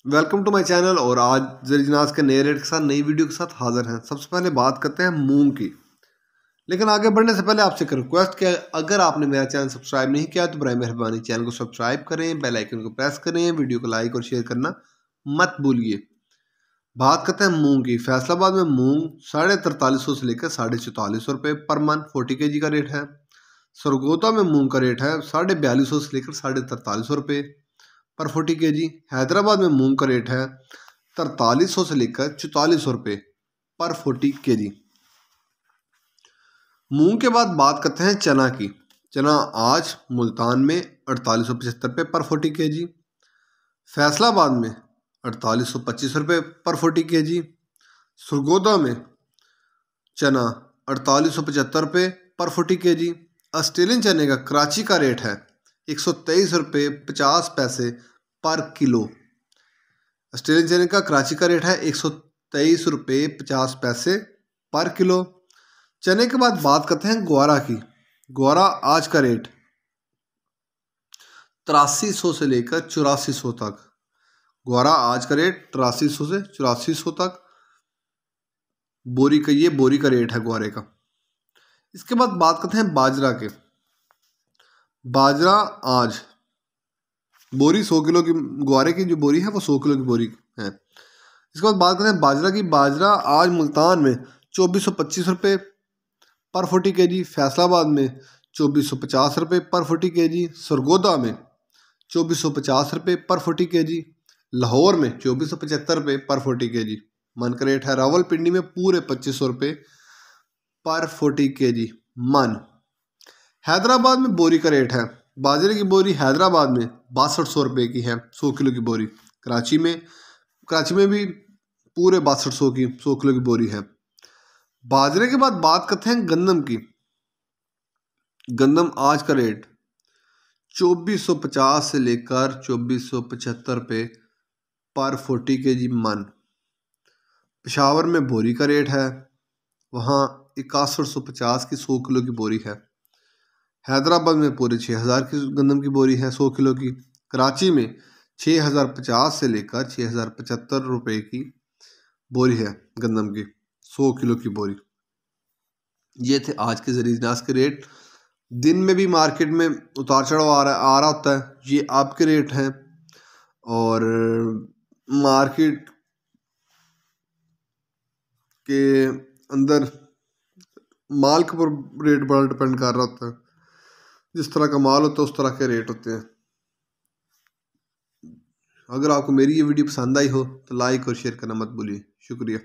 Welcome to my channel. और आज जरीजनाज के नए रेट के साथ नई वीडियो के साथ हाजिर हैं। सबसे पहले बात करते हैं मूंग की। लेकिन आगे बढ़ने से पहले आपसे एक रिक्वेस्ट कि अगर आपने मेरा चैनल सब्सक्राइब नहीं किया तो बराए मेहरबानी चैनल को सब्सक्राइब करें, बेल आइकन को प्रेस करें, वीडियो को लाइक और शेयर करना मत भूलिए। बात करते हैं मूंग की। फैसलाबाद में मूंग 4350 से लेकर 4450 रुपये पर मन 40 kg का रेट है। सरगोदा में मूंग का रेट है 4250 से लेकर 4350 रुपये पर 40 kg। हैदराबाद में मूंग का रेट है 4300 से लेकर 4400 रुपये पर 40 kg। मूंग के बाद बात करते हैं चना की। चना आज मुल्तान में 4875 रुपये पर 40 kg, फैसलाबाद में 4825 रुपये पर 40 kg, सरगोदा में चना 4875 रुपये पर 40 kg। ऑस्ट्रेलियन चने का कराची का रेट है 123 रुपये 50 पैसे पर किलो। ऑस्ट्रेलियन चने का कराची का रेट है 123 रुपये 50 पैसे पर किलो। चने के बाद बात करते हैं ग्वारा की। ग्वारा आज का रेट 8300 से लेकर 8400 तक। ग्वारा आज का रेट 8300 से 8400 तक बोरी का, ये बोरी का रेट है ग्वारे का। इसके बाद बात करते हैं बाजरा के। बाजरा आज बोरी 100 किलो की, ग्वारे की जो बोरी है वो 100 किलो की बोरी है। इसके बाद बात करते हैं बाजरा की। बाजरा आज मुल्तान में 2425 रुपये पर 40 kg, फैसलाबाद में 2450 रुपये पर 40 kg, सरगोदा में 2450 रुपये पर 40 kg, लाहौर में 2475 रुपये पर 40 kg मन का रेट है। रावलपिंडी में पूरे 2500 रुपये पर 40 kg मन। हैदराबाद में बोरी का रेट है, बाजरे की बोरी हैदराबाद में 6200 रुपये की है 100 किलो की बोरी। कराची में भी पूरे 6200 की 100 किलो की बोरी है। बाजरे के बाद बात करते हैं गंदम की। गंदम आज का रेट 2450 से लेकर 2475 रुपये पर 40 kg मन। पेशावर में बोरी का रेट है, वहाँ 6150 की 100 किलो की बोरी है। हैदराबाद में पूरे 6000 की गंदम की बोरी है 100 किलो की। कराची में 6050 से लेकर 6075 रुपये की बोरी है गंदम की 100 किलो की बोरी। ये थे आज के जरीजनास के रेट। दिन में भी मार्केट में उतार चढ़ाव आ रहा होता है, ये आपके रेट हैं। और मार्केट के अंदर माल के ऊपर रेट बड़ा डिपेंड कर रहा होता है। जिस तरह का माल होता है उस तरह के रेट होते हैं। अगर आपको मेरी ये वीडियो पसंद आई हो तो लाइक और शेयर करना मत भूलिए। शुक्रिया।